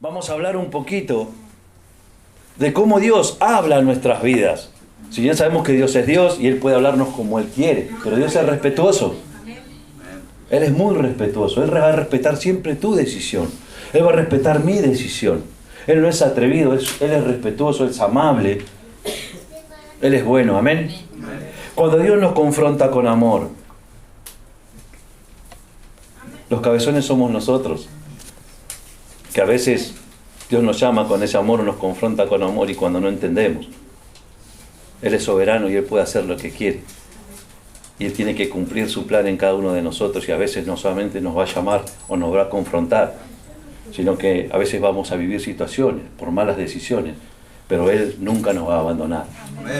vamos a hablar un poquito de cómo Dios habla en nuestras vidas. Si bien sabemos que Dios es Dios y Él puede hablarnos como Él quiere, pero Dios es respetuoso. Él es muy respetuoso. Él va a respetar siempre tu decisión. Él va a respetar mi decisión. Él no es atrevido, Él es respetuoso, Él es amable. Él es bueno, amén. Cuando Dios nos confronta con amor, los cabezones somos nosotros, que a veces Dios nos llama con ese amor, nos confronta con amor y cuando no entendemos. Él es soberano y Él puede hacer lo que quiere. Y Él tiene que cumplir su plan en cada uno de nosotros y a veces no solamente nos va a llamar o nos va a confrontar, sino que a veces vamos a vivir situaciones por malas decisiones, pero Él nunca nos va a abandonar.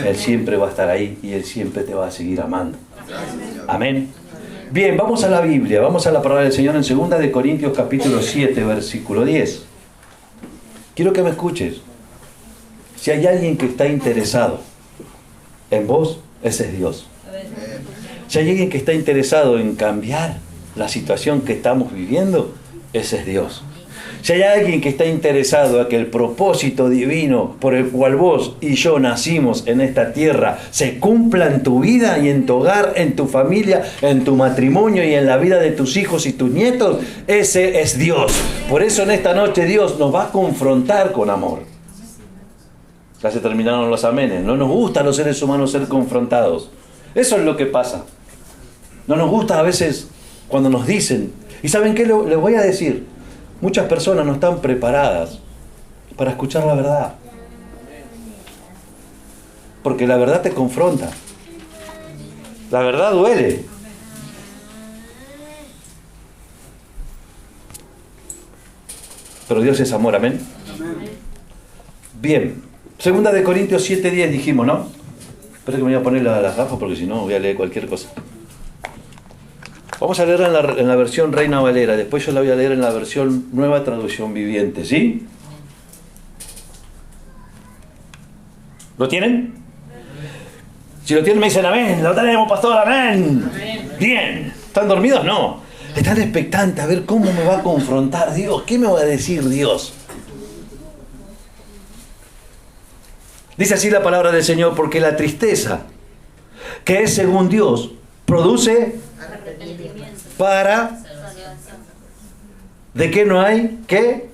Él siempre va a estar ahí y Él siempre te va a seguir amando. Amén. Bien, vamos a la Biblia, vamos a la palabra del Señor en 2 de Corintios capítulo 7, versículo 10. Quiero que me escuches. Si hay alguien que está interesado en vos, ese es Dios. Si hay alguien que está interesado en cambiar la situación que estamos viviendo, ese es Dios. Si hay alguien que está interesado a que el propósito divino por el cual vos y yo nacimos en esta tierra se cumpla en tu vida y en tu hogar, en tu familia, en tu matrimonio y en la vida de tus hijos y tus nietos, ese es Dios. Por eso en esta noche Dios nos va a confrontar con amor. Ya se terminaron los amenes. No nos gusta a los seres humanos ser confrontados. Eso es lo que pasa. No nos gusta a veces cuando nos dicen. ¿Y saben qué les voy a decir? Muchas personas no están preparadas para escuchar la verdad. Porque la verdad te confronta. La verdad duele. Pero Dios es amor, amén. Bien. 2 de Corintios 7:10 dijimos, ¿no? Espera que me voy a poner las gafas porque si no voy a leer cualquier cosa. Vamos a leerla en la versión Reina Valera, después yo la voy a leer en la versión Nueva Traducción Viviente, ¿sí? ¿Lo tienen? Si lo tienen me dicen amén, lo tenemos, pastor, amén. Bien, ¿están dormidos? No. Están expectantes a ver cómo me va a confrontar Dios, qué me va a decir Dios. Dice así la palabra del Señor, porque la tristeza, que es según Dios, produce para... ¿De qué no hay? ¿Qué?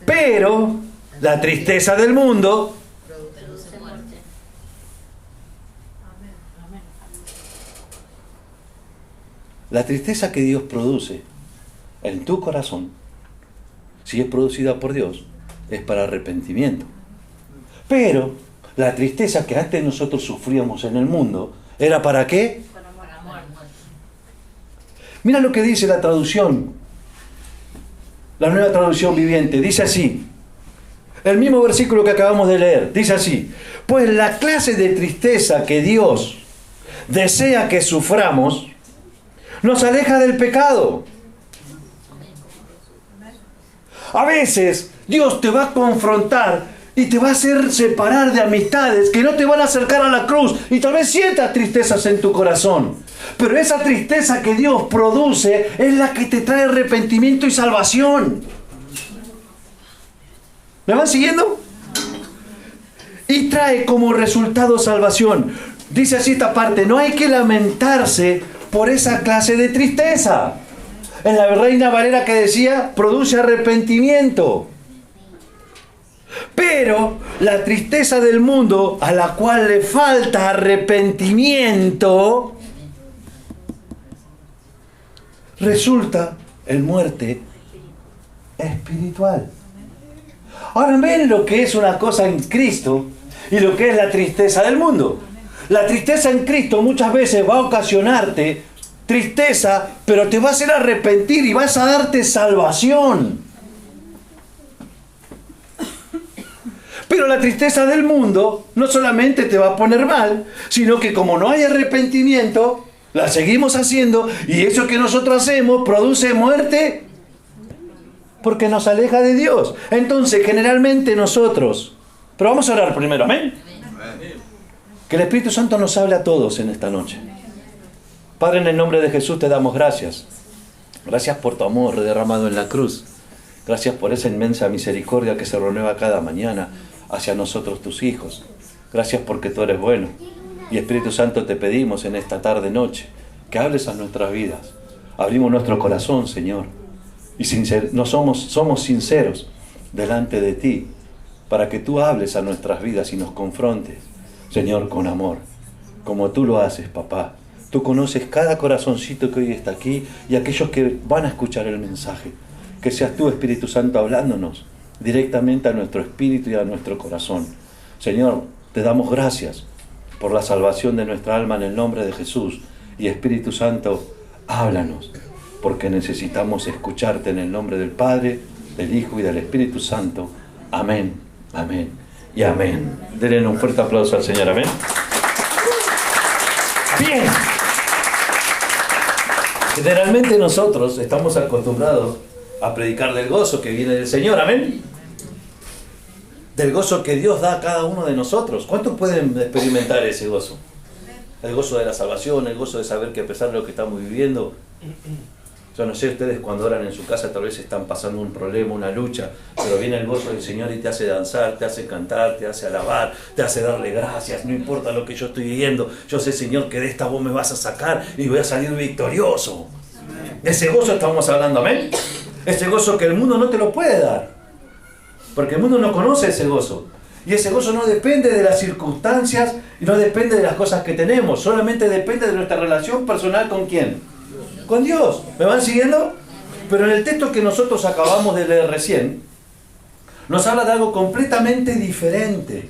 Pero la tristeza del mundo produce muerte. La tristeza que Dios produce en tu corazón, si es producida por Dios, es para arrepentimiento. Pero la tristeza que antes nosotros sufríamos en el mundo, ¿era para qué? Para amor. Mira lo que dice la traducción, la Nueva Traducción Viviente. Dice así, el mismo versículo que acabamos de leer, dice así: pues la clase de tristeza que Dios desea que suframos nos aleja del pecado. A veces Dios te va a confrontar y te va a hacer separar de amistades que no te van a acercar a la cruz. Y tal vez sientas tristezas en tu corazón. Pero esa tristeza que Dios produce es la que te trae arrepentimiento y salvación. ¿Me van siguiendo? Y trae como resultado salvación. Dice así esta parte: no hay que lamentarse por esa clase de tristeza. En la Reina Valera que decía, produce arrepentimiento. Pero la tristeza del mundo, a la cual le falta arrepentimiento, resulta en muerte espiritual. Ahora ven lo que es una cosa en Cristo y lo que es la tristeza del mundo. La tristeza en Cristo muchas veces va a ocasionarte tristeza, pero te va a hacer arrepentir y vas a darte salvación. Pero la tristeza del mundo no solamente te va a poner mal, sino que como no hay arrepentimiento, la seguimos haciendo y eso que nosotros hacemos produce muerte porque nos aleja de Dios. Entonces, generalmente nosotros... Pero vamos a orar primero, ¿amén? Que el Espíritu Santo nos hable a todos en esta noche. Padre, en el nombre de Jesús te damos gracias. Gracias por tu amor derramado en la cruz. Gracias por esa inmensa misericordia que se renueva cada mañana hacia nosotros, tus hijos. Gracias porque tú eres bueno. Y Espíritu Santo, te pedimos en esta tarde-noche que hables a nuestras vidas. Abrimos nuestro corazón, Señor. Y somos sinceros delante de ti para que tú hables a nuestras vidas y nos confrontes, Señor, con amor. Como tú lo haces, papá. Tú conoces cada corazoncito que hoy está aquí y aquellos que van a escuchar el mensaje. Que seas tú, Espíritu Santo, hablándonos directamente a nuestro espíritu y a nuestro corazón. Señor, te damos gracias por la salvación de nuestra alma en el nombre de Jesús. Y Espíritu Santo, háblanos, porque necesitamos escucharte en el nombre del Padre, del Hijo y del Espíritu Santo. Amén, amén y amén. Denle un fuerte aplauso al Señor, amén. Bien. Generalmente nosotros estamos acostumbrados a predicar del gozo que viene del Señor, amén. Del gozo que Dios da a cada uno de nosotros. ¿Cuántos pueden experimentar ese gozo? El gozo de la salvación, el gozo de saber que a pesar de lo que estamos viviendo, yo no sé, ustedes cuando oran en su casa tal vez están pasando un problema, una lucha, pero viene el gozo del Señor y te hace danzar, te hace cantar, te hace alabar, te hace darle gracias. No importa lo que yo estoy viviendo, yo sé, Señor, que de esta vos me vas a sacar y voy a salir victorioso. Ese gozo estamos hablando, amén. Ese gozo que el mundo no te lo puede dar, porque el mundo no conoce ese gozo. Y ese gozo no depende de las circunstancias y no depende de las cosas que tenemos, solamente depende de nuestra relación personal ¿con quién? Con Dios. ¿Me van siguiendo? Pero en el texto que nosotros acabamos de leer recién, nos habla de algo completamente diferente.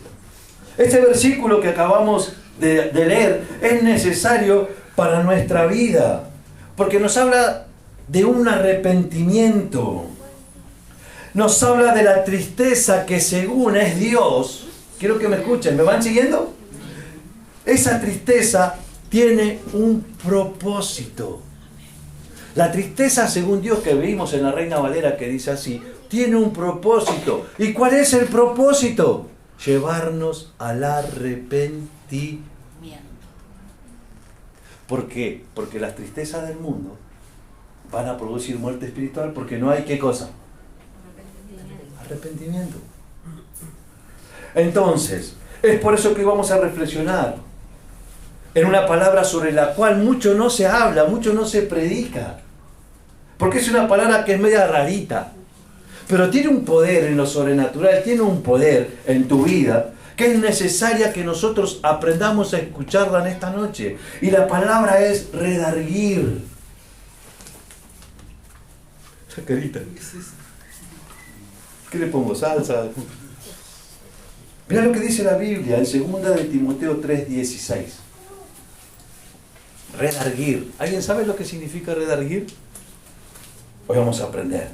Este versículo que acabamos de leer es necesario para nuestra vida, porque nos habla de un arrepentimiento. Nos habla de la tristeza que según es Dios. Quiero que me escuchen, ¿me van siguiendo? Esa tristeza tiene un propósito. La tristeza según Dios que vimos en la Reina Valera, que dice así, tiene un propósito. ¿Y cuál es el propósito? Llevarnos al arrepentimiento. ¿Por qué? Porque las tristezas del mundo van a producir muerte espiritual porque no hay ¿qué cosa? Arrepentimiento. Entonces, es por eso que vamos a reflexionar en una palabra sobre la cual mucho no se habla, mucho no se predica, porque es una palabra que es media rarita, pero tiene un poder en lo sobrenatural, tiene un poder en tu vida, que es necesaria que nosotros aprendamos a escucharla en esta noche. Y la palabra es redarguir. Esa carita. ¿Qué le pongo? ¿Salsa? Mira lo que dice la Biblia en 2 de Timoteo 3:16. Redarguir. ¿Alguien sabe lo que significa redarguir? Hoy vamos a aprender.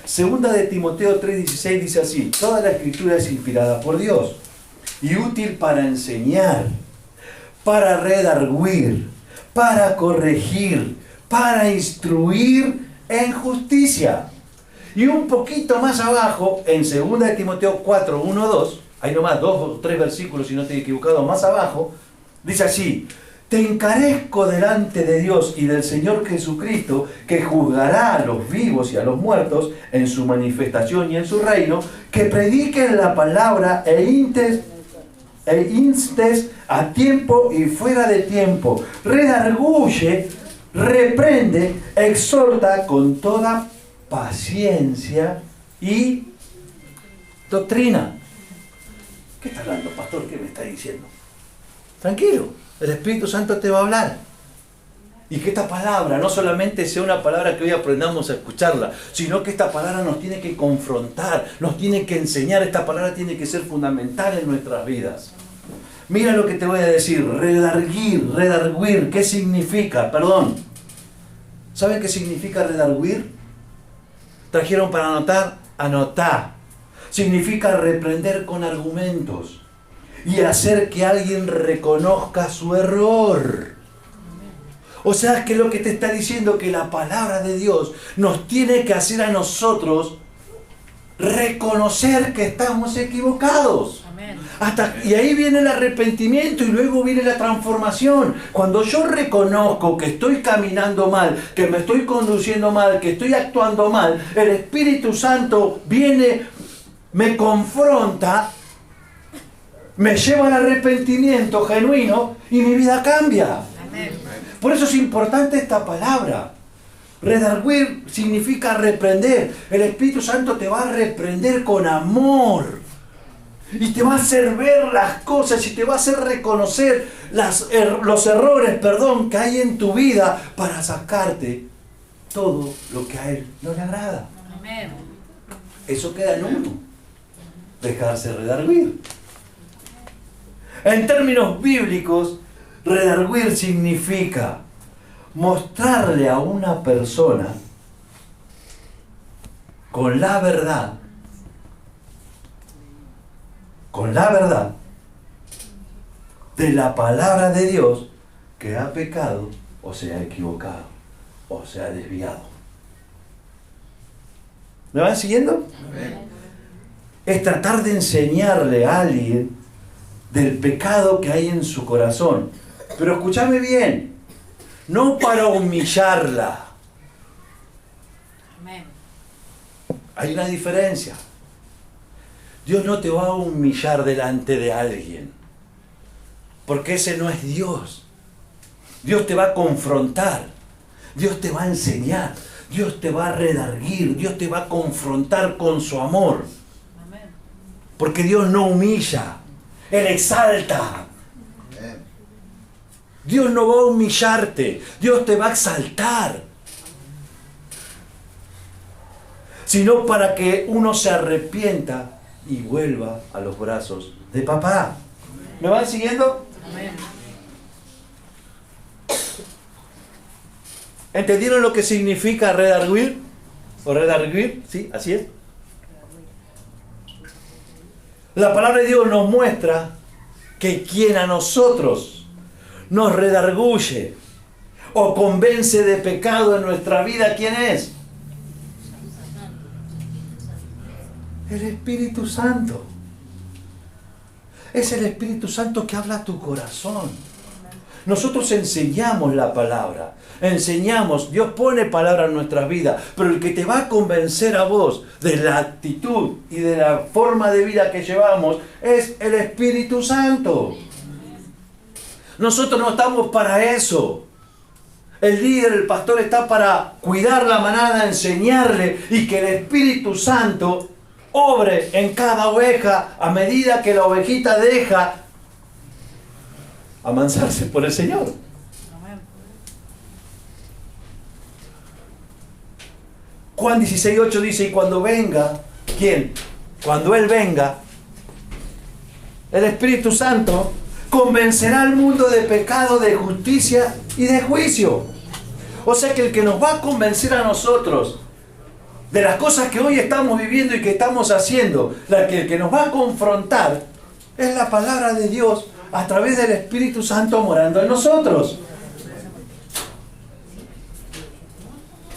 2 de Timoteo 3:16 dice así: toda la escritura es inspirada por Dios y útil para enseñar, para redarguir, para corregir, para instruir en justicia. Y un poquito más abajo, en 2 de Timoteo 4, 1, 2, hay nomás 2 o 3 versículos, si no estoy equivocado, más abajo, dice así: te encarezco delante de Dios y del Señor Jesucristo, que juzgará a los vivos y a los muertos en su manifestación y en su reino, que prediquen la palabra e instes a tiempo y fuera de tiempo, redarguye, reprende, exhorta con toda paciencia y doctrina. ¿Qué está hablando, pastor? ¿Qué me está diciendo? Tranquilo, el Espíritu Santo te va a hablar. Y que esta palabra no solamente sea una palabra que hoy aprendamos a escucharla, sino que esta palabra nos tiene que confrontar, nos tiene que enseñar. Esta palabra tiene que ser fundamental en nuestras vidas. Mira lo que te voy a decir: redarguir. ¿Qué significa? Perdón. ¿Saben qué significa redarguir? ¿Trajeron para anotar? Anotá. Significa reprender con argumentos y hacer que alguien reconozca su error. O sea, que lo que te está diciendo, que la palabra de Dios nos tiene que hacer a nosotros reconocer que estamos equivocados. Amén. Y ahí viene el arrepentimiento y luego viene la transformación. Cuando yo reconozco que estoy caminando mal, que me estoy conduciendo mal, que estoy actuando mal, el Espíritu Santo viene, me confronta, me lleva al arrepentimiento genuino y mi vida cambia. Por eso es importante esta palabra. Redarguir significa reprender. El Espíritu Santo te va a reprender con amor. Y te va a hacer ver las cosas y te va a hacer reconocer los errores, que hay en tu vida para sacarte todo lo que a Él no le agrada. Amén. Eso queda en uno. Dejarse redarguir. En términos bíblicos, redarguir significa mostrarle a una persona con la verdad de la palabra de Dios que ha pecado o se ha equivocado o se ha desviado. ¿Me van siguiendo? Amén. Es tratar de enseñarle a alguien del pecado que hay en su corazón. Pero escúchame bien, no para humillarla. Amén. Hay una diferencia. Dios no te va a humillar delante de alguien, porque ese no es Dios. Dios te va a confrontar, Dios te va a enseñar, Dios te va a redarguir, Dios te va a confrontar con su amor. Amén. Porque Dios no humilla, Él exalta. Dios no va a humillarte, Dios te va a exaltar. Sino para que uno se arrepienta y vuelva a los brazos de papá. ¿Me van siguiendo? Amén. ¿Entendieron lo que significa redarguir? ¿O redarguir? ¿Sí? ¿Así es? La palabra de Dios nos muestra que quien a nosotros nos redarguye o convence de pecado en nuestra vida, ¿quién es? El Espíritu Santo. Es el Espíritu Santo que habla a tu corazón. Nosotros enseñamos la palabra. Enseñamos, Dios pone palabra en nuestras vidas, pero el que te va a convencer a vos de la actitud y de la forma de vida que llevamos es el Espíritu Santo. Nosotros no estamos para eso. El líder, el pastor está para cuidar la manada, enseñarle y que el Espíritu Santo obre en cada oveja a medida que la ovejita deja amansarse por el Señor. Juan 16:8 dice, y cuando venga, ¿quién? Cuando Él venga, el Espíritu Santo convencerá al mundo de pecado, de justicia y de juicio. O sea que el que nos va a convencer a nosotros de las cosas que hoy estamos viviendo y que estamos haciendo, el que nos va a confrontar es la palabra de Dios a través del Espíritu Santo morando en nosotros.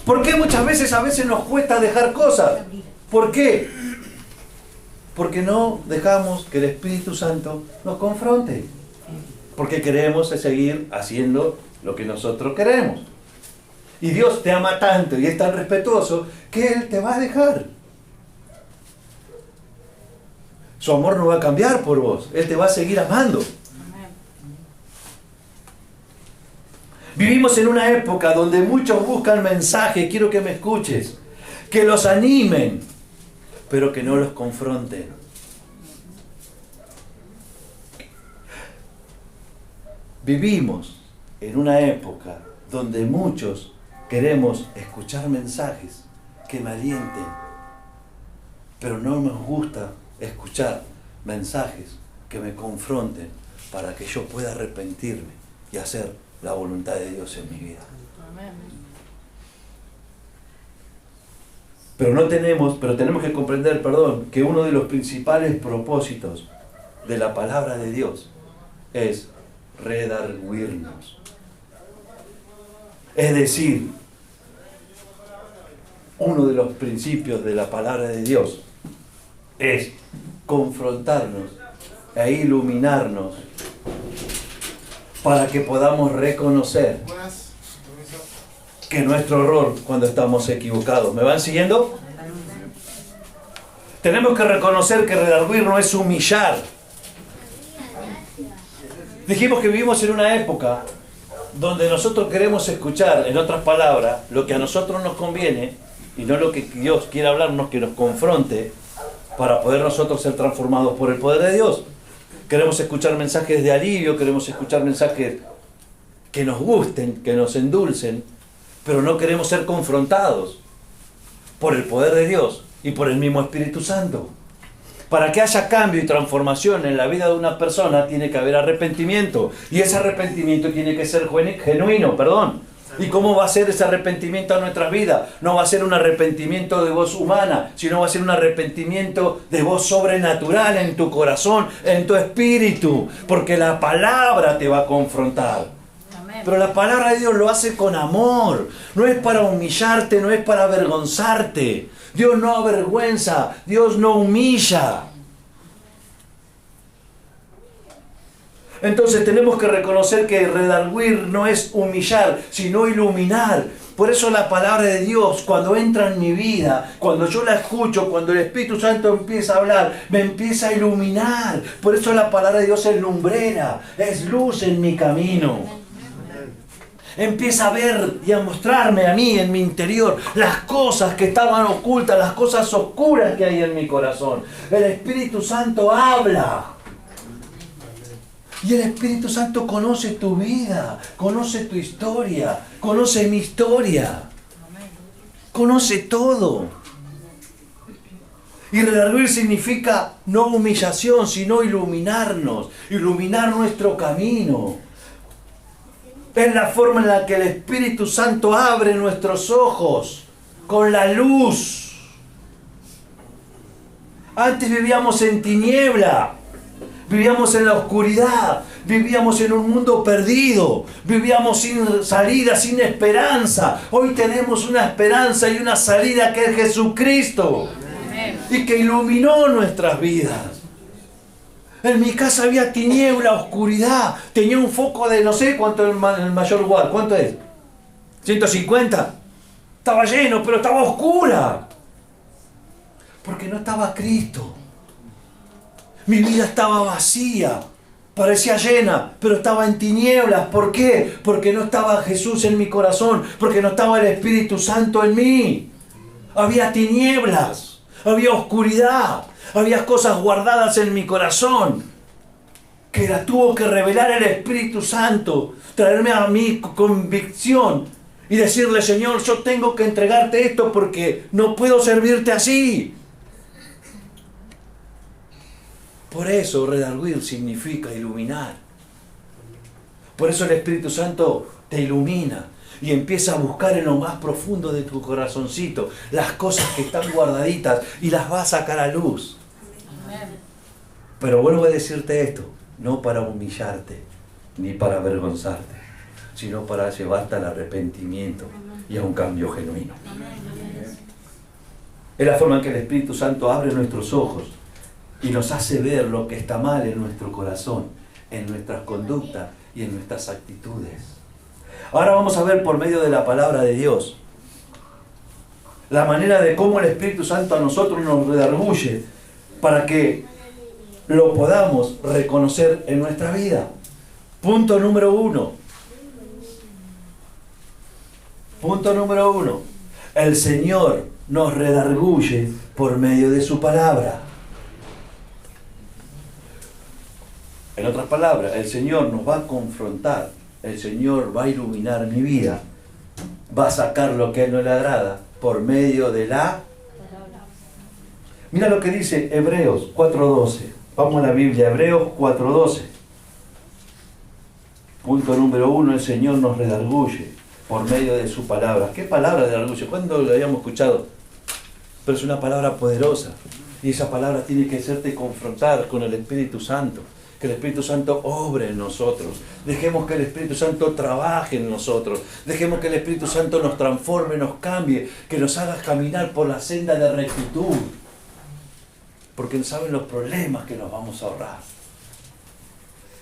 ¿Por qué muchas veces a veces nos cuesta dejar cosas? ¿Por qué? Porque no dejamos que el Espíritu Santo nos confronte. Porque queremos seguir haciendo lo que nosotros queremos. Y Dios te ama tanto y es tan respetuoso que Él te va a dejar. Su amor no va a cambiar por vos. Él te va a seguir amando. Vivimos en una época donde muchos buscan mensajes, quiero que me escuches, que los animen, pero que no los confronten. Vivimos en una época donde muchos queremos escuchar mensajes que me alienten, pero no nos gusta escuchar mensajes que me confronten para que yo pueda arrepentirme y hacer la voluntad de Dios en mi vida. Pero tenemos que comprender, que uno de los principales propósitos de la palabra de Dios es redarguirnos. Es decir, uno de los principios de la palabra de Dios es confrontarnos e iluminarnos para que podamos reconocer que nuestro error cuando estamos equivocados. ¿Me van siguiendo? Tenemos que reconocer que redarguir no es humillar. Dijimos que vivimos en una época donde nosotros queremos escuchar, en otras palabras, lo que a nosotros nos conviene y no lo que Dios quiere hablarnos, que nos confronte para poder nosotros ser transformados por el poder de Dios. Queremos escuchar mensajes de alivio, queremos escuchar mensajes que nos gusten, que nos endulcen, pero no queremos ser confrontados por el poder de Dios y por el mismo Espíritu Santo. Para que haya cambio y transformación en la vida de una persona tiene que haber arrepentimiento, y ese arrepentimiento tiene que ser genuino, ¿Y cómo va a ser ese arrepentimiento a nuestras vidas? No va a ser un arrepentimiento de voz humana, sino va a ser un arrepentimiento de voz sobrenatural en tu corazón, en tu espíritu, porque la palabra te va a confrontar. Amén. Pero la palabra de Dios lo hace con amor, no es para humillarte, no es para avergonzarte. Dios no avergüenza, Dios no humilla. Entonces tenemos que reconocer que redarguir no es humillar, sino iluminar. Por eso la palabra de Dios, cuando entra en mi vida, cuando yo la escucho, cuando el Espíritu Santo empieza a hablar, me empieza a iluminar. Por eso la palabra de Dios es lumbrera, es luz en mi camino. Empieza a ver y a mostrarme a mí en mi interior las cosas que estaban ocultas, las cosas oscuras que hay en mi corazón. El Espíritu Santo habla. Y el Espíritu Santo conoce tu vida, conoce tu historia, conoce mi historia. Conoce todo. Y redarguir significa no humillación, sino iluminarnos, iluminar nuestro camino. Es la forma en la que el Espíritu Santo abre nuestros ojos con la luz. Antes vivíamos en tiniebla. Vivíamos en la oscuridad, vivíamos en un mundo perdido, vivíamos sin salida, sin esperanza. Hoy tenemos una esperanza y una salida que es Jesucristo. Amén. Y que iluminó nuestras vidas. En mi casa había tiniebla, oscuridad, tenía un foco de no sé cuánto el mayor watt, ¿cuánto es? 150. Estaba lleno, pero estaba oscura. Porque no estaba Cristo. Mi vida estaba vacía, parecía llena, pero estaba en tinieblas. ¿Por qué? Porque no estaba Jesús en mi corazón, porque no estaba el Espíritu Santo en mí. Había tinieblas, había oscuridad, había cosas guardadas en mi corazón, que la tuvo que revelar el Espíritu Santo, traerme a mí convicción y decirle: Señor, yo tengo que entregarte esto porque no puedo servirte así. Por eso redarguir significa iluminar. Por eso el Espíritu Santo te ilumina y empieza a buscar en lo más profundo de tu corazoncito las cosas que están guardaditas y las va a sacar a luz. Pero vuelvo a decirte esto, no para humillarte ni para avergonzarte, sino para llevarte al arrepentimiento y a un cambio genuino. Es la forma en que el Espíritu Santo abre nuestros ojos y nos hace ver lo que está mal en nuestro corazón, en nuestras conductas y en nuestras actitudes. Ahora vamos a ver por medio de la palabra de Dios la manera de cómo el Espíritu Santo a nosotros nos redarguye para que lo podamos reconocer en nuestra vida. Punto número 1. Punto número 1. El Señor nos redarguye por medio de su palabra. En otras palabras, el Señor nos va a confrontar, el Señor va a iluminar mi vida, va a sacar lo que a Él no le agrada por medio de la... Mira lo que dice Hebreos 4:12. Vamos a la Biblia, Hebreos 4:12. Punto número 1, el Señor nos redarguye por medio de su palabra. ¿Qué palabra de redarguye? ¿Cuándo lo habíamos escuchado? Pero es una palabra poderosa. Y esa palabra tiene que hacerte confrontar con el Espíritu Santo. Que el Espíritu Santo obre en nosotros. Dejemos que el Espíritu Santo trabaje en nosotros. Dejemos que el Espíritu Santo nos transforme, nos cambie, que nos haga caminar por la senda de rectitud. Porque saben los problemas que nos vamos a ahorrar.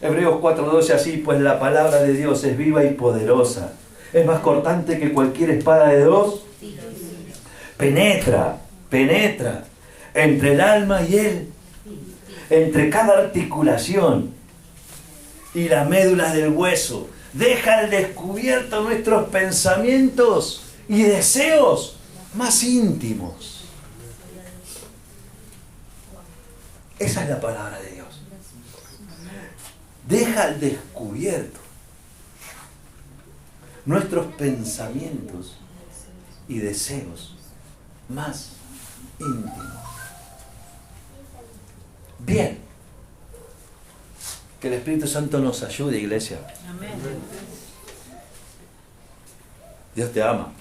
Hebreos 4:12 así, pues la palabra de Dios es viva y poderosa. Es más cortante que cualquier espada de dos. Penetra entre el alma y él, entre cada articulación y la médula del hueso. Deja al descubierto nuestros pensamientos y deseos más íntimos. Esa es la palabra de Dios. Deja al descubierto nuestros pensamientos y deseos más íntimos. Bien. Que el Espíritu Santo nos ayude, iglesia. Amén. Dios te ama.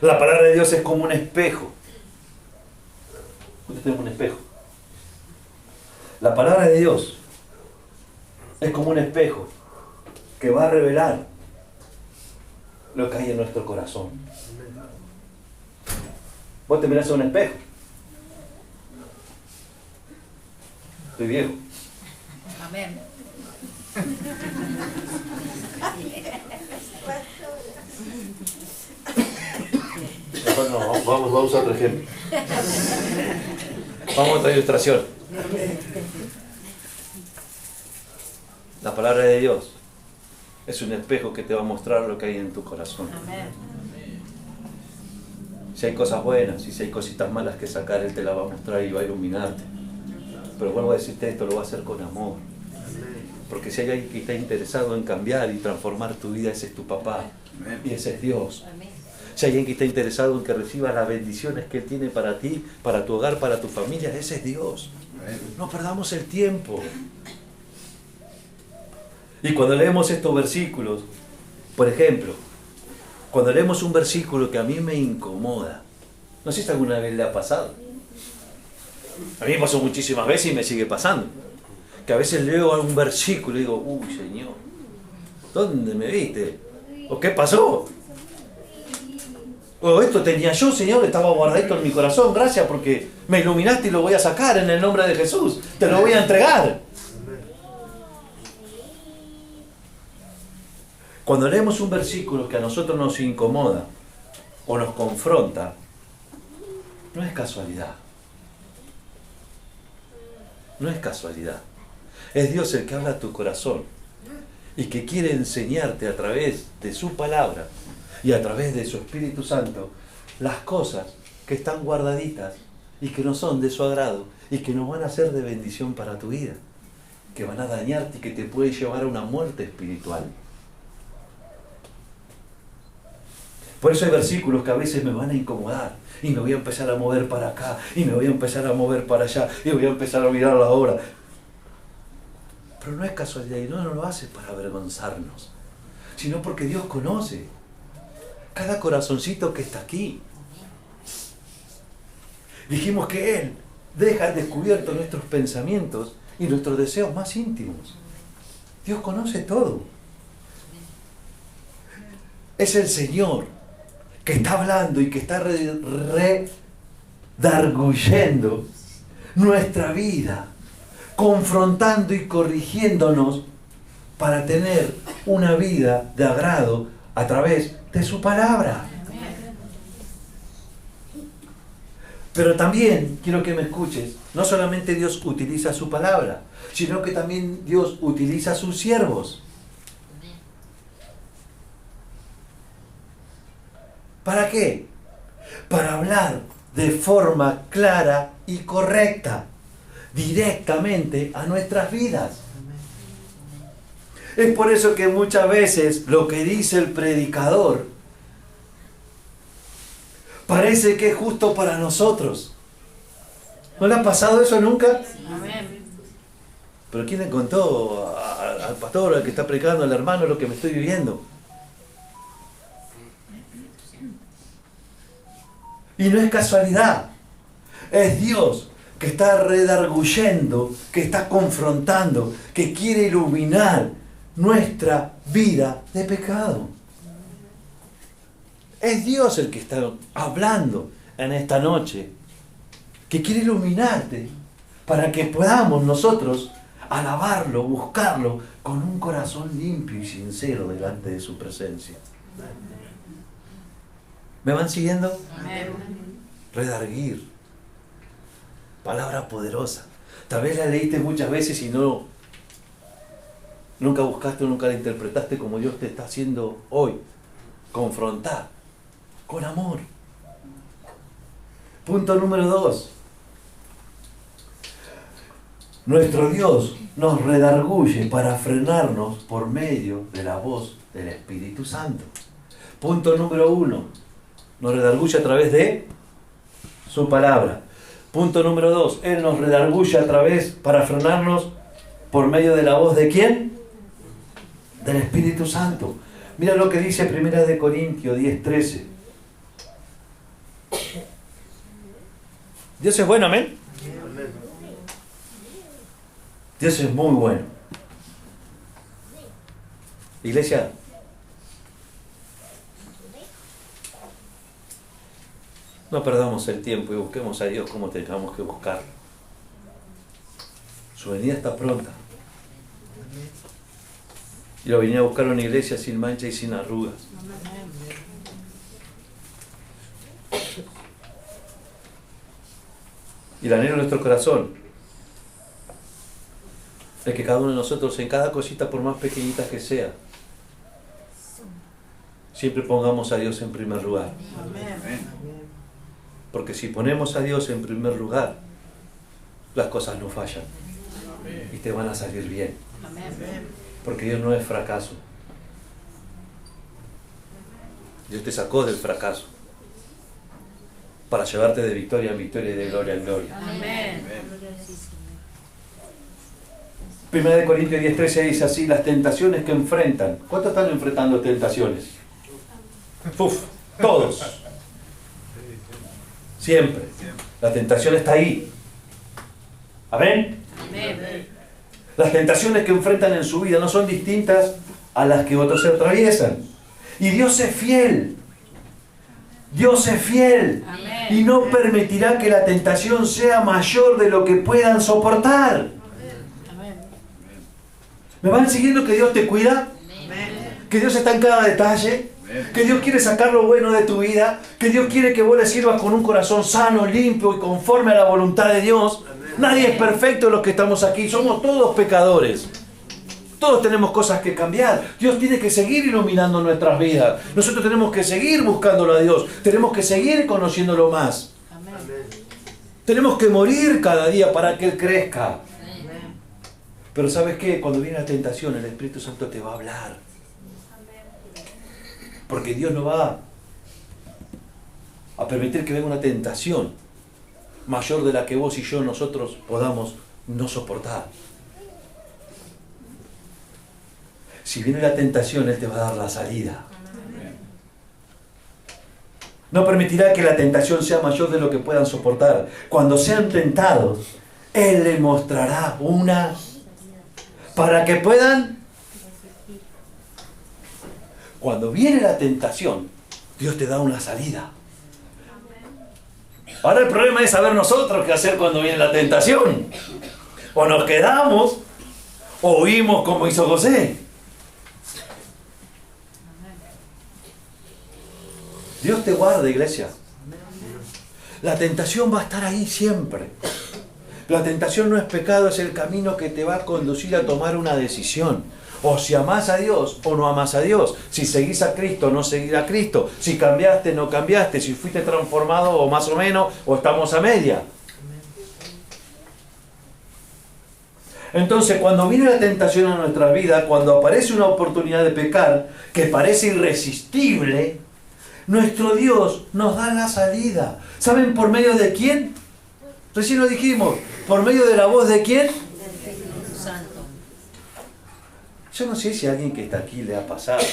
La palabra de Dios es como un espejo. Usted tiene un espejo. La palabra de Dios es como un espejo que va a revelar lo que hay en nuestro corazón. Vos te mirás a un espejo. Estoy viejo. Amén. Mejor no, vamos a usar otro ejemplo. Vamos a otra ilustración. La palabra de Dios es un espejo que te va a mostrar lo que hay en tu corazón. Amén. Si hay cosas buenas y si hay cositas malas que sacar, Él te la va a mostrar y va a iluminarte. Pero vuelvo a decirte esto, lo va a hacer con amor. Porque si hay alguien que está interesado en cambiar y transformar tu vida, ese es tu papá. Y ese es Dios. Si hay alguien que está interesado en que reciba las bendiciones que Él tiene para ti, para tu hogar, para tu familia, ese es Dios. No perdamos el tiempo. Y cuando leemos estos versículos, por ejemplo, cuando leemos un versículo que a mí me incomoda, no sé si alguna vez le ha pasado. A mí me pasó muchísimas veces y me sigue pasando. Que a veces leo un versículo y digo, uy, Señor, ¿dónde me viste? ¿O qué pasó? O esto tenía yo, Señor, estaba guardadito en mi corazón, gracias porque me iluminaste y lo voy a sacar en el nombre de Jesús. Te lo voy a entregar. Cuando leemos un versículo que a nosotros nos incomoda o nos confronta, no es casualidad. No es casualidad. Es Dios el que habla a tu corazón y que quiere enseñarte a través de su palabra y a través de su Espíritu Santo las cosas que están guardaditas y que no son de su agrado y que no van a ser de bendición para tu vida, que van a dañarte y que te puede llevar a una muerte espiritual. Por eso hay versículos que a veces me van a incomodar y me voy a empezar a mover para acá y me voy a empezar a mover para allá y voy a empezar a mirar la obra. Pero no es casualidad y no lo hace para avergonzarnos, sino porque Dios conoce cada corazoncito que está aquí. Dijimos que Él deja al descubierto nuestros pensamientos y nuestros deseos más íntimos. Dios conoce todo. Es el Señor que está hablando y que está redarguyendo nuestra vida, confrontando y corrigiéndonos para tener una vida de agrado a través de su palabra. Pero también quiero que me escuches, no solamente Dios utiliza su palabra, sino que también Dios utiliza a sus siervos. ¿Para qué? Para hablar de forma clara y correcta, directamente a nuestras vidas. Es por eso que muchas veces lo que dice el predicador parece que es justo para nosotros. ¿No le ha pasado eso nunca? Amén. Pero ¿quién le contó al pastor, al que está predicando, al hermano, lo que me estoy viviendo? Y no es casualidad. Es Dios que está redarguyendo, que está confrontando, que quiere iluminar nuestra vida de pecado. Es Dios el que está hablando en esta noche, que quiere iluminarte para que podamos nosotros alabarlo, buscarlo con un corazón limpio y sincero delante de su presencia. ¿Me van siguiendo? Amén. Redarguir. Palabra poderosa. Tal vez la leíste muchas veces y nunca buscaste o nunca la interpretaste como Dios te está haciendo hoy. Confrontar con amor. Punto número 2. Nuestro Dios nos redarguye para frenarnos por medio de la voz del Espíritu Santo. Punto número 1. Nos redarguye a través de su palabra. Punto número 2. Él nos redarguye a través para frenarnos por medio de la voz ¿de quién? Del Espíritu Santo. Mira lo que dice 1 Corintios 10:13. Dios es bueno, amén. Dios es muy bueno. Iglesia, no perdamos el tiempo y busquemos a Dios como tengamos que buscarlo. Su venida está pronta. Y lo venía a buscar a una iglesia sin mancha y sin arrugas. Y el anhelo de nuestro corazón es que cada uno de nosotros, en cada cosita, por más pequeñita que sea, siempre pongamos a Dios en primer lugar. Porque si ponemos a Dios en primer lugar, las cosas no fallan y te van a salir bien. Porque Dios no es fracaso. Dios te sacó del fracaso para llevarte de victoria en victoria y de gloria en gloria. Amén. 1 Corintios 10:13 dice así: las tentaciones que enfrentan. ¿Cuántos están enfrentando tentaciones? Todos. Siempre. La tentación está ahí. ¿Amén? Amén. Las tentaciones que enfrentan en su vida no son distintas a las que otros se atraviesan. Y Dios es fiel. Dios es fiel. Amén. Y no permitirá que la tentación sea mayor de lo que puedan soportar. Amén. ¿Me van siguiendo que Dios te cuida? Que Dios está en cada detalle. Que Dios quiere sacar lo bueno de tu vida. Que Dios quiere que vos le sirvas con un corazón sano, limpio y conforme a la voluntad de Dios. Nadie es perfecto de los que estamos aquí. Somos todos pecadores. Todos tenemos cosas que cambiar. Dios tiene que seguir iluminando nuestras vidas. Nosotros tenemos que seguir buscándolo a Dios. Tenemos que seguir conociéndolo más. Amén. Tenemos que morir cada día para que Él crezca. Pero ¿sabes qué? Cuando viene la tentación, el Espíritu Santo te va a hablar. Porque Dios no va a permitir que venga una tentación mayor de la que vos y yo nosotros podamos no soportar. Si viene la tentación, Él te va a dar la salida. No permitirá que la tentación sea mayor de lo que puedan soportar. Cuando sean tentados, Él les mostrará una para que puedan. Cuando viene la tentación, Dios te da una salida. Ahora el problema es saber nosotros qué hacer cuando viene la tentación. O nos quedamos, o huimos como hizo José. Dios te guarde, iglesia. La tentación va a estar ahí siempre. La tentación no es pecado, es el camino que te va a conducir a tomar una decisión. O si amás a Dios o no amás a Dios. Si seguís a Cristo o no seguís a Cristo. Si cambiaste o no cambiaste. Si fuiste transformado o más o menos. O estamos a media. Entonces, cuando viene la tentación a nuestra vida, cuando aparece una oportunidad de pecar que parece irresistible, nuestro Dios nos da la salida. ¿Saben por medio de quién? Recién lo dijimos. ¿Por medio de la voz de quién? Santo. Yo no sé si a alguien que está aquí le ha pasado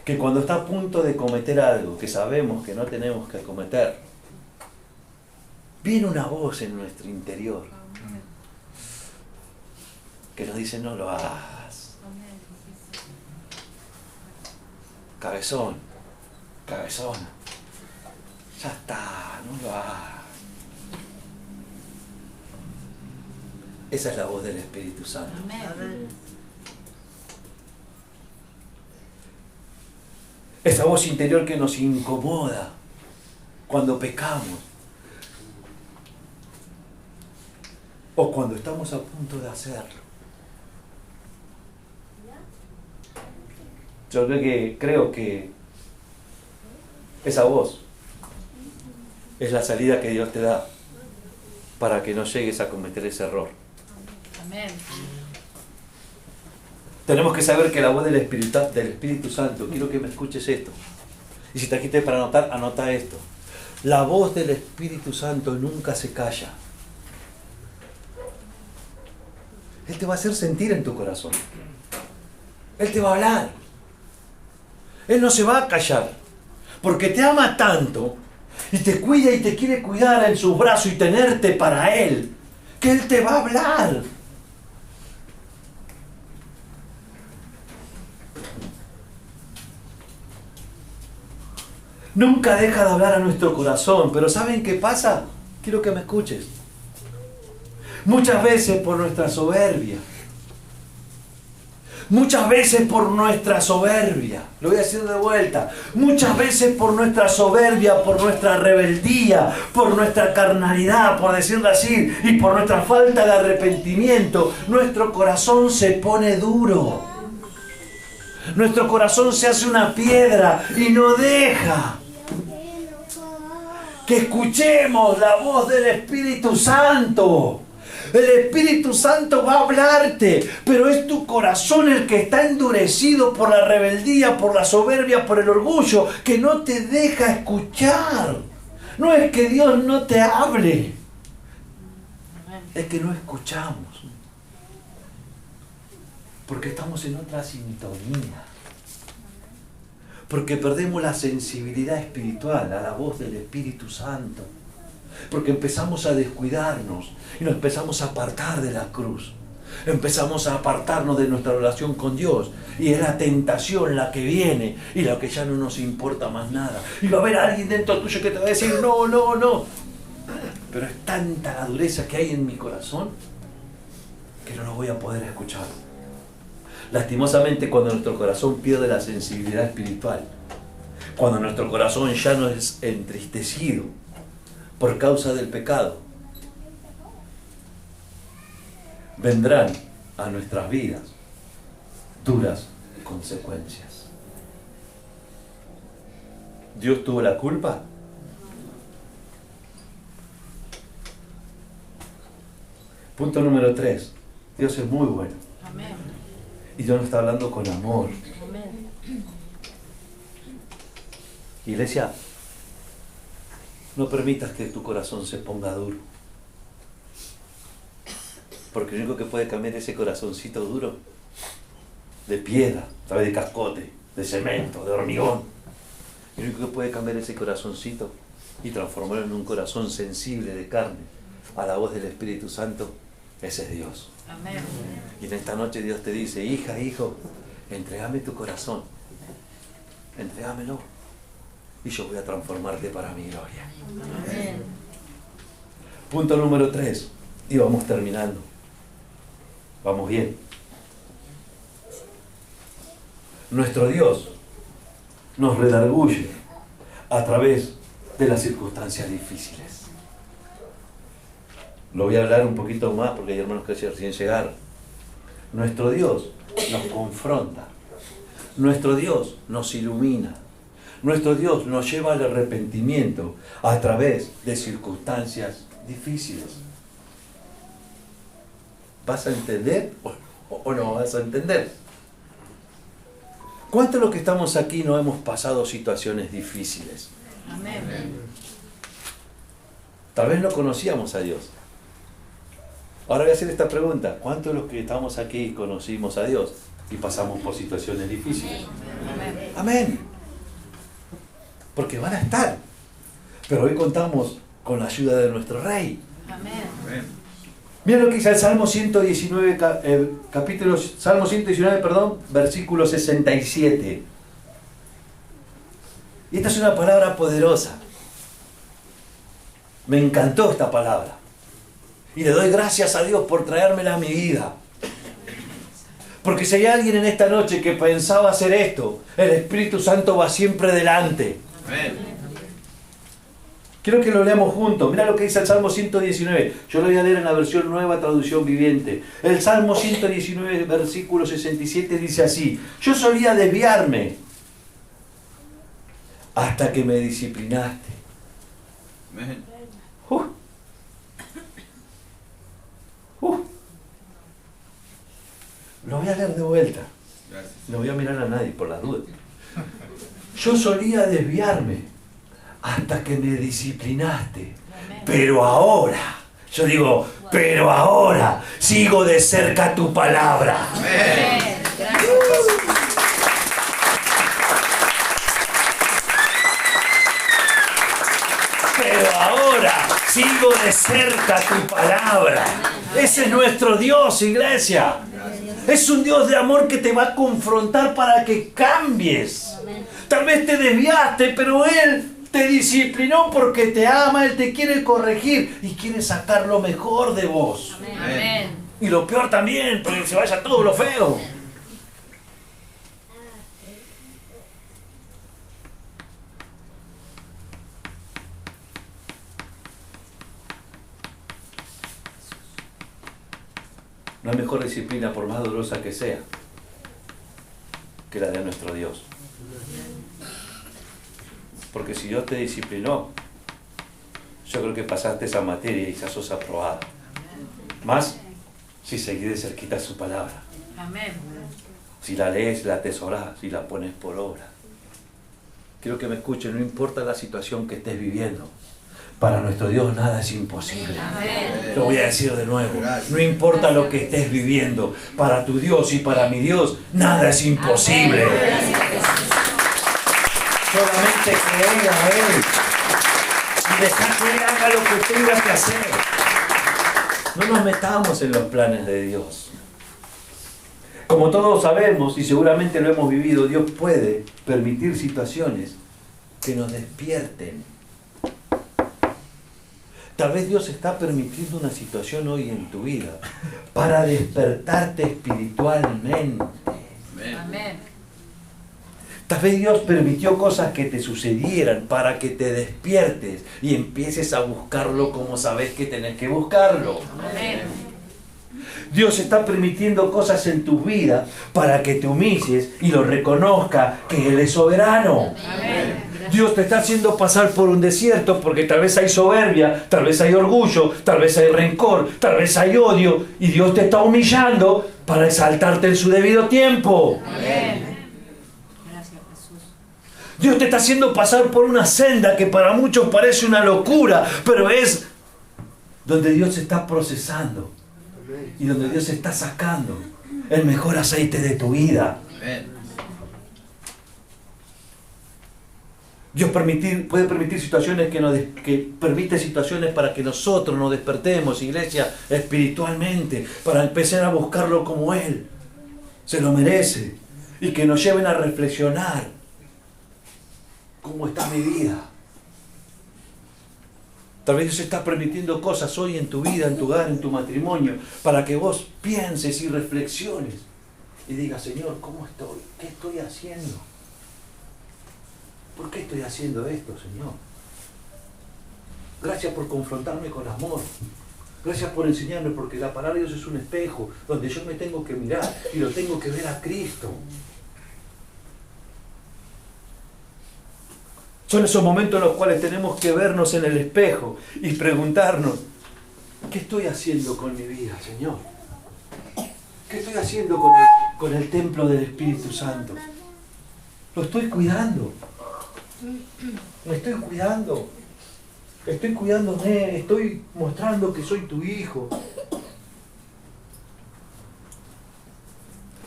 que cuando está a punto de cometer algo que sabemos que no tenemos que cometer, viene una voz en nuestro interior que nos dice: no lo hagas. Cabezón, cabezona, ya está, no lo hagas. Esa es la voz del Espíritu Santo. Amén. Esa voz interior que nos incomoda cuando pecamos o cuando estamos a punto de hacerlo. Yo creo que esa voz es la salida que Dios te da para que no llegues a cometer ese error. Amén. Tenemos que saber que la voz del Espíritu Santo, quiero que me escuches esto. Y si trajiste para anotar, anota esto. La voz del Espíritu Santo nunca se calla. Él te va a hacer sentir en tu corazón. Él te va a hablar. Él no se va a callar. Porque te ama tanto y te cuida y te quiere cuidar en sus brazos y tenerte para Él, que Él te va a hablar. Nunca deja de hablar a nuestro corazón, pero ¿saben qué pasa? Quiero que me escuches. Muchas veces por nuestra soberbia, muchas veces por nuestra soberbia, lo voy a decir de vuelta, muchas veces por nuestra soberbia, por nuestra rebeldía, por nuestra carnalidad, por decirlo así, y por nuestra falta de arrepentimiento, nuestro corazón se pone duro. Nuestro corazón se hace una piedra y no deja que escuchemos la voz del Espíritu Santo. El Espíritu Santo va a hablarte, pero es tu corazón el que está endurecido por la rebeldía, por la soberbia, por el orgullo, que no te deja escuchar. No es que Dios no te hable, es que no escuchamos, porque estamos en otra sintonía, porque perdemos la sensibilidad espiritual a la voz del Espíritu Santo, porque empezamos a descuidarnos y nos empezamos a apartar de la cruz, empezamos a apartarnos de nuestra relación con Dios, y es la tentación la que viene y la que ya no nos importa más nada, y va a haber alguien dentro tuyo que te va a decir no, no, no, pero es tanta la dureza que hay en mi corazón que no lo voy a poder escuchar. Lastimosamente, cuando nuestro corazón pierde la sensibilidad espiritual, cuando nuestro corazón ya no es entristecido por causa del pecado, vendrán a nuestras vidas duras consecuencias. ¿Dios tuvo la culpa? Punto número 3. Dios es muy bueno. Amén. Y Dios nos está hablando con amor. Amén. Iglesia, no permitas que tu corazón se ponga duro. Porque lo único que puede cambiar ese corazoncito duro, de piedra, a través de cascote, de cemento, de hormigón, lo único que puede cambiar ese corazoncito y transformarlo en un corazón sensible de carne a la voz del Espíritu Santo, ese es Dios. Amén. Y en esta noche Dios te dice, hija, hijo, entrégame tu corazón, entrégamelo, y yo voy a transformarte para mi gloria. Amén. Punto número 3, y vamos terminando. Vamos bien. Nuestro Dios nos redarguye a través de las circunstancias difíciles. Lo voy a hablar un poquito más porque hay hermanos que recién llegaron. Nuestro Dios nos confronta. Nuestro Dios nos ilumina. Nuestro Dios nos lleva al arrepentimiento a través de circunstancias difíciles. ¿Vas a entender o no vas a entender? ¿Cuántos de los que estamos aquí no hemos pasado situaciones difíciles? Amén. Tal vez no conocíamos a Dios. Ahora voy a hacer esta pregunta. ¿Cuántos de los que estamos aquí conocimos a Dios y pasamos por situaciones difíciles? Amén. Amén. Porque van a estar. Pero hoy contamos con la ayuda de nuestro Rey. Amén. Mira lo que dice el Salmo 119, Salmo 119, versículo 67. Y esta es una palabra poderosa. Me encantó esta palabra. Y le doy gracias a Dios por traérmela a mi vida. Porque si hay alguien en esta noche que pensaba hacer esto, el Espíritu Santo va siempre delante. Amén. Quiero que lo leamos juntos. Mira lo que dice el Salmo 119. Yo lo voy a leer en la versión nueva, traducción viviente. El Salmo 119, versículo 67 dice así: yo solía desviarme hasta que me disciplinaste. Amén. Lo voy a leer de vuelta. Gracias. No voy a mirar a nadie por las dudas. Yo solía desviarme hasta que me disciplinaste. Pero ahora, yo digo, pero ahora sigo de cerca tu palabra. Amén. Pero ahora sigo de cerca tu palabra. Ese es nuestro Dios, iglesia. Es un Dios de amor que te va a confrontar para que cambies. Tal vez te desviaste, pero Él te disciplinó porque te ama, Él te quiere corregir y quiere sacar lo mejor de vos. Amén. Y lo peor también, para que se vaya todo lo feo. No hay mejor disciplina, por más dolorosa que sea, que la de nuestro Dios. Porque si Dios te disciplinó, yo creo que pasaste esa materia y ya sos aprobado. Más si seguís de cerquita su palabra. Amén. Si la lees, la atesorás, si la pones por obra. Quiero que me escuchen, no importa la situación que estés viviendo. Para nuestro Dios nada es imposible. Amén. Lo voy a decir de nuevo. No importa lo que estés viviendo. Para tu Dios y para mi Dios nada es imposible. Solamente creer a Él. Y dejar que Él haga lo que tenga que hacer. No nos metamos en los planes de Dios. Como todos sabemos, y seguramente lo hemos vivido, Dios puede permitir situaciones que nos despierten. Tal vez Dios está permitiendo una situación hoy en tu vida para despertarte espiritualmente. Amén. Tal vez Dios permitió cosas que te sucedieran para que te despiertes y empieces a buscarlo como sabes que tenés que buscarlo. Amén. Dios está permitiendo cosas en tu vida para que te humilles y lo reconozca que Él es soberano. Amén. Dios te está haciendo pasar por un desierto porque tal vez hay soberbia, tal vez hay orgullo, tal vez hay rencor, tal vez hay odio y Dios te está humillando para exaltarte en su debido tiempo. Amén. Gracias, Jesús. Dios te está haciendo pasar por una senda que para muchos parece una locura, pero es donde Dios está procesando y donde Dios está sacando el mejor aceite de tu vida. Amén. Dios puede permitir situaciones que permite situaciones para que nosotros nos despertemos, iglesia, espiritualmente, para empezar a buscarlo como Él se lo merece y que nos lleven a reflexionar cómo está mi vida. Tal vez Dios está permitiendo cosas hoy en tu vida, en tu hogar, en tu matrimonio, para que vos pienses y reflexiones y digas, Señor, ¿cómo estoy? ¿Qué estoy haciendo? ¿Por qué estoy haciendo esto, Señor? Gracias por confrontarme con amor. Gracias por enseñarme, porque la palabra de Dios es un espejo donde yo me tengo que mirar y lo tengo que ver a Cristo. Son esos momentos en los cuales tenemos que vernos en el espejo y preguntarnos, ¿qué estoy haciendo con mi vida, Señor? ¿Qué estoy haciendo con el templo del Espíritu Santo? ¿Lo estoy cuidando? Me estoy cuidando, estoy cuidándome, estoy mostrando que soy tu hijo.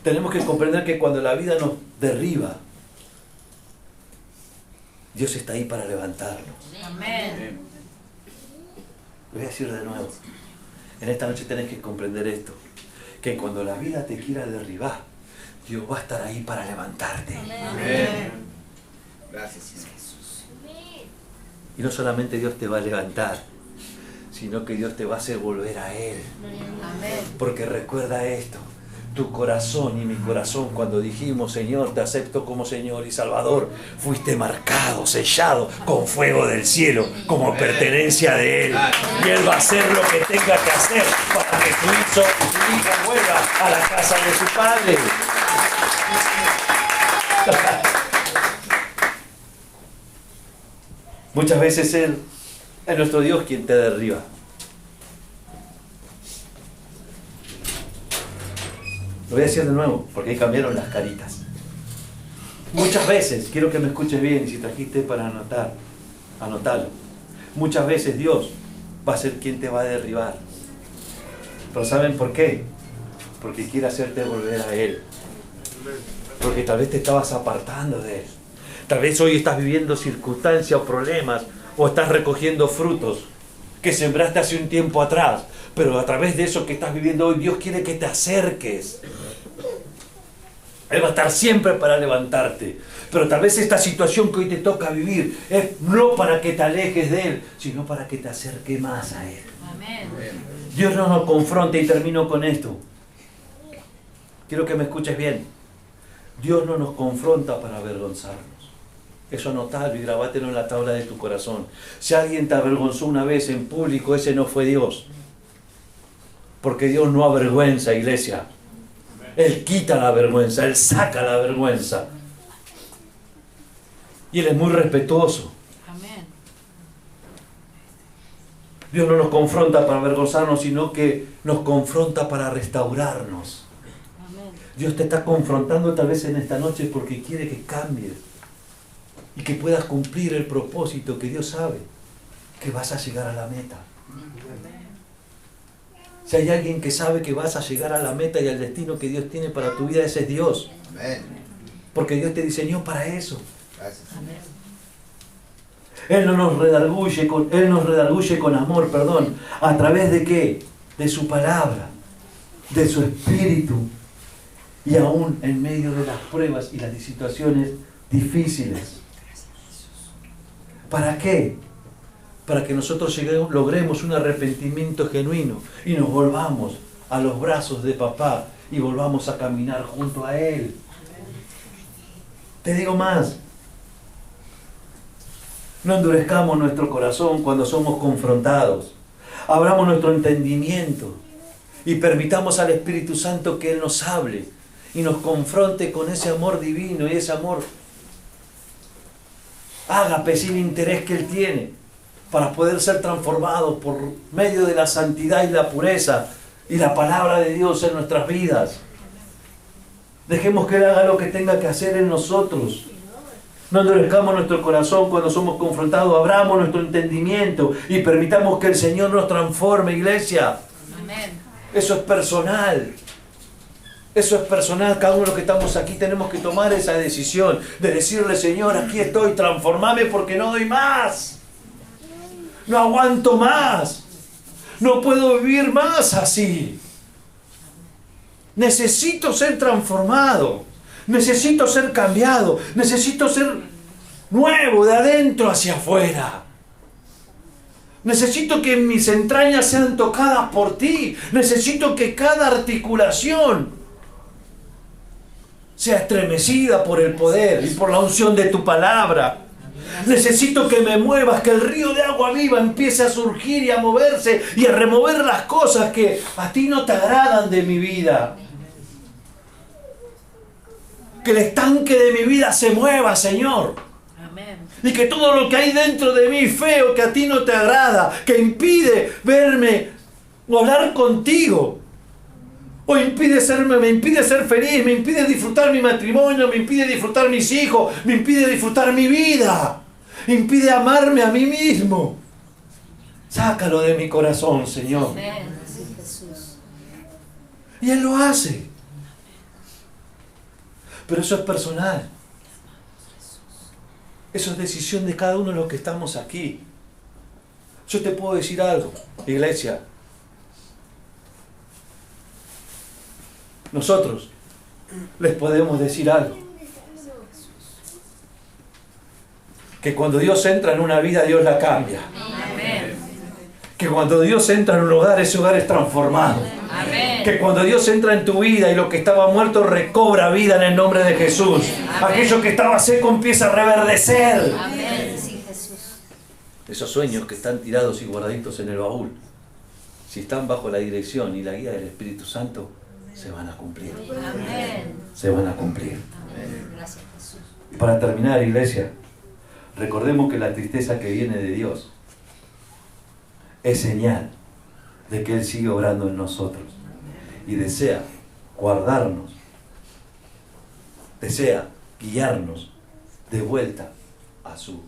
Tenemos que comprender que cuando la vida nos derriba, Dios está ahí para levantarnos. Amén. Lo voy a decir de nuevo. En esta noche tenés que comprender esto, que cuando la vida te quiera derribar, Dios va a estar ahí para levantarte. Amén. Gracias, Jesús. Y no solamente Dios te va a levantar, sino que Dios te va a hacer volver a Él. Amén. Porque recuerda esto, tu corazón y mi corazón, cuando dijimos, Señor, te acepto como Señor y Salvador, fuiste marcado, sellado con fuego del cielo, como pertenencia de Él. Y Él va a hacer lo que tenga que hacer para que tu hija vuelva a la casa de su padre. Muchas veces Él es nuestro Dios quien te derriba. Lo voy a decir de nuevo, porque ahí cambiaron las caritas. Muchas veces, quiero que me escuches bien, y si trajiste para anotar, anotalo. Muchas veces Dios va a ser quien te va a derribar. Pero ¿saben por qué? Porque quiere hacerte volver a Él. Porque tal vez te estabas apartando de Él. Tal vez hoy estás viviendo circunstancias o problemas, o estás recogiendo frutos que sembraste hace un tiempo atrás. Pero a través de eso que estás viviendo hoy, Dios quiere que te acerques. Él va a estar siempre para levantarte. Pero tal vez esta situación que hoy te toca vivir es no para que te alejes de Él, sino para que te acerques más a Él. Amén. Dios no nos confronta, y termino con esto. Quiero que me escuches bien. Dios no nos confronta para avergonzarnos. Eso anotalo y grabátelo en la tabla de tu corazón. Si alguien te avergonzó una vez en público, ese no fue Dios. Porque Dios no avergüenza, iglesia. Él quita la vergüenza, Él saca la vergüenza. Y Él es muy respetuoso. Amén. Dios no nos confronta para avergonzarnos, sino que nos confronta para restaurarnos. Amén. Dios te está confrontando tal vez en esta noche porque quiere que cambies y que puedas cumplir el propósito que Dios sabe que vas a llegar a la meta. Si hay alguien que sabe que vas a llegar a la meta y al destino que Dios tiene para tu vida, ese es Dios. Amén. Porque Dios te diseñó para eso. Gracias. Amén. Él nos redarguye con amor, ¿a través de qué? De su palabra, de su espíritu, y aún en medio de las pruebas y las situaciones difíciles. ¿Para qué? Para que nosotros logremos un arrepentimiento genuino y nos volvamos a los brazos de papá y volvamos a caminar junto a Él. Te digo más. No endurezcamos nuestro corazón cuando somos confrontados. Abramos nuestro entendimiento y permitamos al Espíritu Santo que Él nos hable y nos confronte con ese amor divino y ese amor ágape sin interés que Él tiene para poder ser transformados por medio de la santidad y la pureza y la palabra de Dios en nuestras vidas. Dejemos que Él haga lo que tenga que hacer en nosotros. No endurezcamos nuestro corazón cuando somos confrontados. Abramos nuestro entendimiento y permitamos que el Señor nos transforme, iglesia. Amén. Eso es personal. Eso es personal. Cada uno de los que estamos aquí tenemos que tomar esa decisión de decirle, Señor, aquí estoy, transformame porque no doy más. No aguanto más. No puedo vivir más así. Necesito ser transformado. Necesito ser cambiado. Necesito ser nuevo de adentro hacia afuera. Necesito que mis entrañas sean tocadas por ti. Necesito que cada articulación sea estremecida por el poder y por la unción de tu palabra. Necesito que me muevas, que el río de agua viva empiece a surgir y a moverse y a remover las cosas que a ti no te agradan de mi vida. Que el estanque de mi vida se mueva, Señor. Amén. Y que todo lo que hay dentro de mí feo, que a ti no te agrada, que impide verme o hablar contigo, o me impide ser feliz, me impide disfrutar mi matrimonio, me impide disfrutar mis hijos, me impide disfrutar mi vida, me impide amarme a mí mismo. Sácalo de mi corazón, Señor. Amén. Sí, Jesús. Y Él lo hace. Pero eso es personal. Eso es decisión de cada uno de los que estamos aquí. Yo te puedo decir algo, iglesia. Nosotros les podemos decir algo. Que cuando Dios entra en una vida, Dios la cambia. Amén. Que cuando Dios entra en un hogar, ese hogar es transformado. Amén. Que cuando Dios entra en tu vida y lo que estaba muerto recobra vida en el nombre de Jesús. Aquello que estaba seco empieza a reverdecer. Amén. Sí, Jesús. Esos sueños que están tirados y guardaditos en el baúl, si están bajo la dirección y la guía del Espíritu Santo, se van a cumplir. Amén. Se van a cumplir. Amén. Gracias, Jesús. Y para terminar, iglesia, recordemos que la tristeza que viene de Dios es señal de que Él sigue obrando en nosotros y desea guardarnos, desea guiarnos de vuelta a su